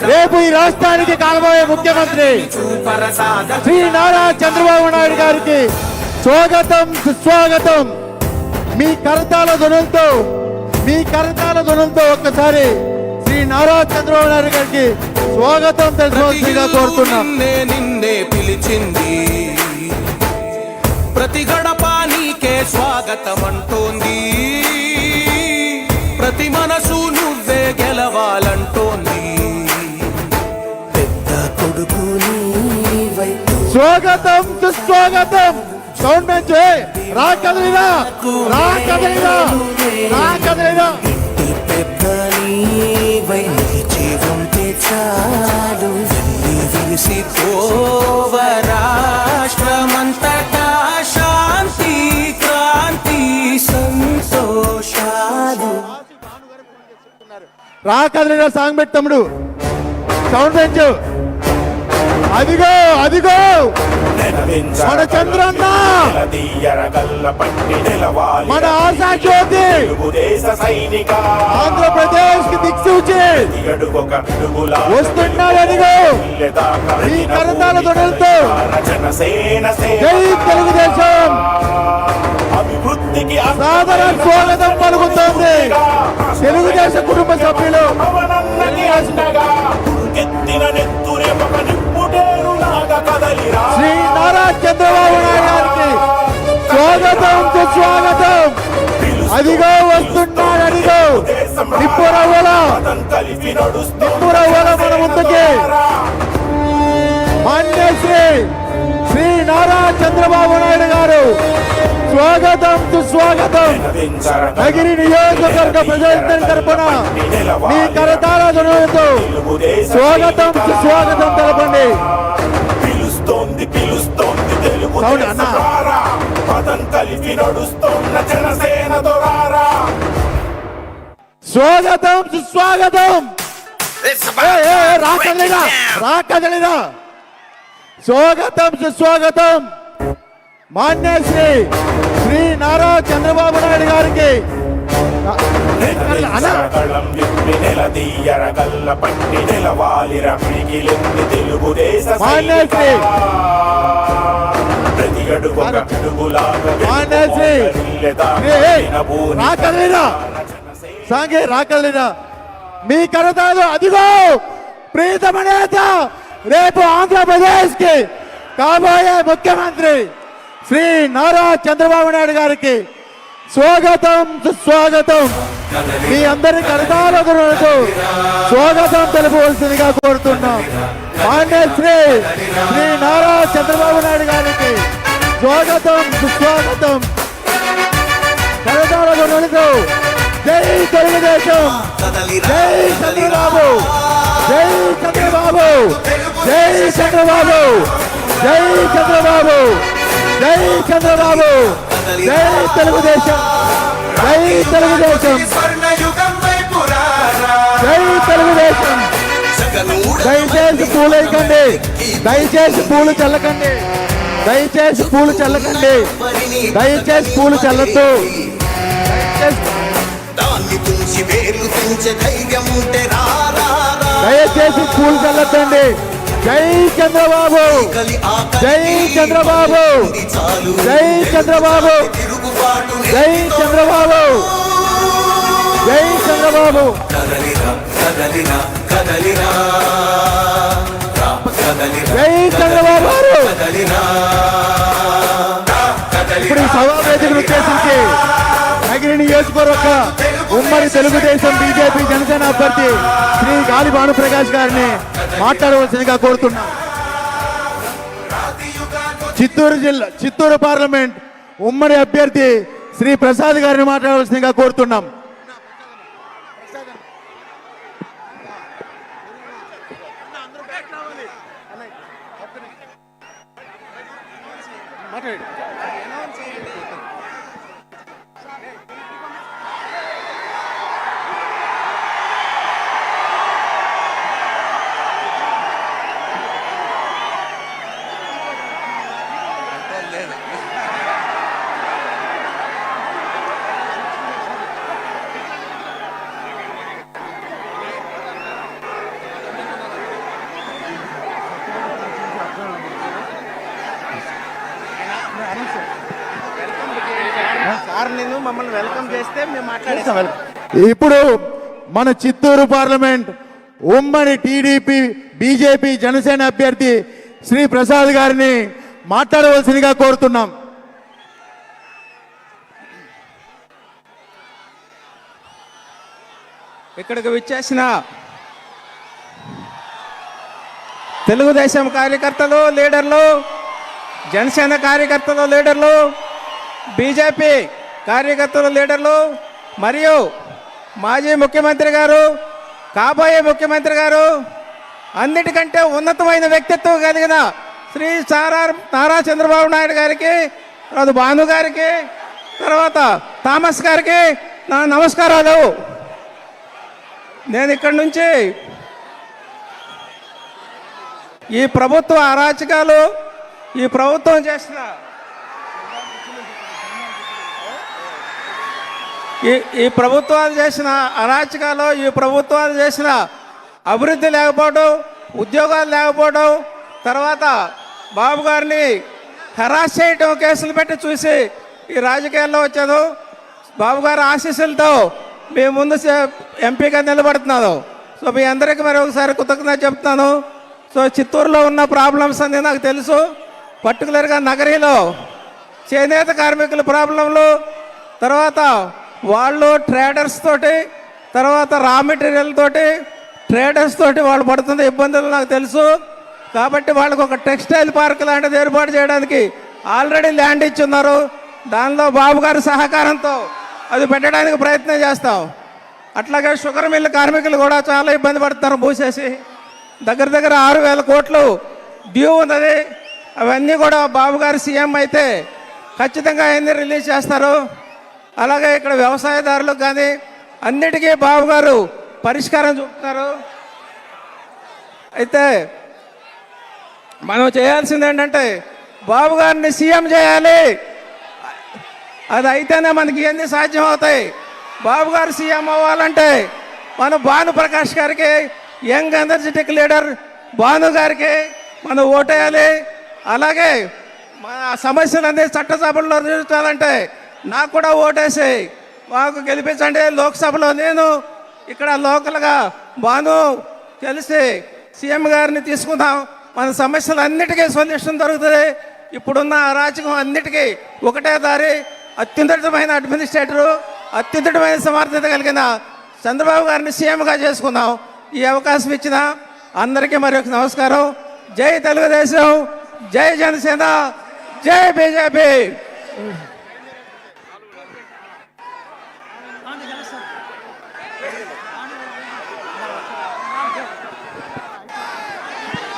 రేపు ఈ రాష్ట్రానికి కాబోయే ముఖ్యమంత్రి శ్రీ నారా చంద్రబాబు నాయుడు గారికి స్వాగతం సుస్వాగతం. మీ కరతాల ధ్వనులతో ఒక్కసారి శ్రీ నారా చంద్రబాబు నాయుడు గారికి స్వాగతం తెలుసుకోవాల్సిందిగా కోరుతున్నాం. నిన్నే పిలిచింది ప్రతి గడప నీకే స్వాగతం అంటోంది, ప్రతి మనసు నువ్వే గెలవాలంటోంది. పెద్ద కొడుకు స్వాగతం సుస్వాగతం. సౌండ్ పెంచే రా కదలిరా. పెద్ద నీవై నిలిచి ఉంటే చాలు, విరిసిపోవ రాష్ట్రమంతటా శాంతి క్రాంతి సంతోషాలు. రా కదలిరా సాంగ్ పెట్టి తమ్ముడు, సౌండ్ పెంచు. అదిగో మన చంద్రన్న, మన ఆశా జ్యోతి, ఆంధ్రప్రదేశ్ కి దిక్సూచి వస్తున్నాడు. అదిగో ఈ కరతాల ధ్వనులతో జై తెలుగుదేశం సాదర స్వాగతం పలుకుతోంది తెలుగుదేశం కుటుంబ సభ్యులు. శ్రీ నారా చంద్రబాబు నాయుడు గారికి స్వాగతం సుస్వాగతం. అదిగో వస్తున్నాడు. అదిగో నిప్పురవ్వల మన ముందుకి శ్రీ నారా చంద్రబాబు నాయుడు గారు స్వాగతం సుస్వాగతం. నగిరి నియోజకవర్గ ప్రజలందరి తరపున మీ కరతాళ ధ్వనులతో స్వాగతం సుస్వాగతం తెలపండి. స్వాగతం సుస్వాగతం. రాకదలిరా. స్వాగతం సుస్వాగతం. శ్రీ నారా చంద్రబాబు నాయుడు గారికి రాకదలిరా మీ కరతాలు. అదిగో ప్రీతమ నేత, రేపు ఆంధ్రప్రదేశ్ కి కాబోయే ముఖ్యమంత్రి శ్రీ నారా చంద్రబాబు నాయుడు గారికి స్వాగతం సుస్వాగతం. మీ అందరి కరతాల ధ్వనులతో స్వాగతం తెలుపవలసిందిగా కోరుతున్నాం. శ్రీ నారా చంద్రబాబు నాయుడు గారికి స్వాగతం సుస్వాగతం. కరతాల ధ్వనులతో జై తెలుగుదేశం, జై చంద్రబాబు, జై చంద్రబాబు, జై చంద్రబాబు, జై చంద్రబాబు, జై చంద్రబాబు, జై తెలుగుదేశం, జై తెలుగుదేశం, జై తెలుగుదేశం. దయచేసి పూలు వేయకండి, దయచేసి పూలు చల్లకండి, దయచేసి పూలు చల్లకండి, దయచేసి పూలు చల్లద్దు. దయచేసి పూలు చల్లద్దండి. జై చంద్రబాబు, జై చంద్రబాబు, జై చంద్రబాబు, జై చంద్రబాబు, జై చంద్రబాబు. జై చంద్రబాబు గారు. ఇప్పుడు ఈ సభా వేదికను ఉద్దేశించి నగిరి నియోజకవర్గ ఉమ్మడి తెలుగుదేశం బీజేపీ జనసేన అభ్యర్థి శ్రీ గాలి భానుప్రకాష్ గారిని మాట్లాడవలసిందిగా కోరుతున్నాం. చిత్తూరు పార్లమెంట్ ఉమ్మడి అభ్యర్థి శ్రీ ప్రసాద్ గారిని మాట్లాడవలసిందిగా కోరుతున్నాం. సార్ నేను మమ్మల్ని వెల్కమ్ చేస్తే మేము మాట్లాడేస్తాం. ఇప్పుడు మన చిత్తూరు పార్లమెంట్ ఉమ్మడి టీడీపీ బీజేపీ జనసేన అభ్యర్థి శ్రీ ప్రసాద్ గారిని మాట్లాడవలసిందిగా కోరుతున్నాం. ఇక్కడికి విచ్చేసిన తెలుగుదేశం కార్యకర్తలు లీడర్లు, జనసేన కార్యకర్తలు లీడర్లు, బీజేపీ కార్యకర్తలు లీడర్లు మరియు మాజీ ముఖ్యమంత్రి గారు, కాబోయే ముఖ్యమంత్రి గారు, అన్నిటికంటే ఉన్నతమైన వ్యక్తిత్వం కలిగిన శ్రీ నారా చంద్రబాబు నాయుడు గారికి, తర్వాత భాను గారికి, తర్వాత థామస్ గారికి నా నమస్కారాలు. నేను ఇక్కడి నుంచి ఈ ప్రభుత్వ అరాచకాలు, ఈ ప్రభుత్వం చేసిన ఈ ప్రభుత్వాలు చేసిన అరాచకాలు, ఈ ప్రభుత్వాలు చేసిన అభివృద్ధి లేకపోవడం, ఉద్యోగాలు లేకపోవడం, తర్వాత బాబు గారిని హెరాస్ చేయటం, కేసులు పెట్టి చూసి ఈ రాజకీయాల్లో వచ్చాను. బాబు గారి ఆశీస్సులతో మీ ముందు ఎంపీగా నిలబడుతున్నాను. సో మీ అందరికీ మరి ఒకసారి కృతజ్ఞత చెప్తున్నాను. సో చిత్తూరులో ఉన్న ప్రాబ్లమ్స్ అన్నీ నాకు తెలుసు. పర్టికులర్గా నగరీలో చేనేత కార్మికుల ప్రాబ్లంలు, తర్వాత వాళ్ళు ట్రేడర్స్ తోటి, తర్వాత రా మెటీరియల్ తోటి, ట్రేడర్స్ తోటి వాళ్ళు పడుతున్న ఇబ్బందులు నాకు తెలుసు. కాబట్టి వాళ్ళకు ఒక టెక్స్టైల్ పార్క్ లాంటిది ఏర్పాటు చేయడానికి ఆల్రెడీ ల్యాండ్ ఇచ్చున్నారు. దానిలో బాబు గారి సహకారంతో అది పెట్టడానికి ప్రయత్నం చేస్తాం. అట్లాగే షుగర్ మిల్ కార్మికులు కూడా చాలా ఇబ్బంది పడుతున్నారు. మూసేసి దగ్గర దగ్గర 6,000 కోట్లు డ్యూ ఉన్నది. అవన్నీ కూడా బాబు గారు సీఎం అయితే ఖచ్చితంగా అవన్నీ రిలీజ్ చేస్తారు. అలాగే ఇక్కడ వ్యవసాయదారులకు కానీ అన్నిటికీ బాబు గారు పరిష్కారం చూపుతున్నారు. అయితే మనం చేయాల్సింది ఏంటంటే బాబు గారిని సీఎం చేయాలి. అది అయితేనే మనకి ఎన్ని సాధ్యం అవుతాయి. బాబు గారు సీఎం అవ్వాలంటే మనం భాను ప్రకాష్ గారికి, యంగ్ ఎనర్జెటిక్ లీడర్ భాను గారికి మనం ఓటేయాలి. అలాగే మన సమస్యలన్నీ చట్టసభల్లో తీర్చాలంటే నాకు కూడా ఓటేసి మాకు గెలిపించండి. లోక్సభలో నేను, ఇక్కడ లోకల్గా భాను కలిసి సీఎం గారిని తీసుకుందాం. మన సమస్యలన్నిటికీ సొల్యూషన్ దొరుకుతుంది. ఇప్పుడున్న అరాచకం అన్నిటికీ ఒకటే దారి. అత్యున్నతమైన అడ్మినిస్ట్రేటరు, అత్యున్నతమైన సమర్థత కలిగిన చంద్రబాబు గారిని సీఎంగా చేసుకుందాం. ఈ అవకాశం ఇచ్చిన అందరికీ మరి ఒక నమస్కారం. జై తెలుగుదేశం, జై జనసేన, జై బీజేపీ.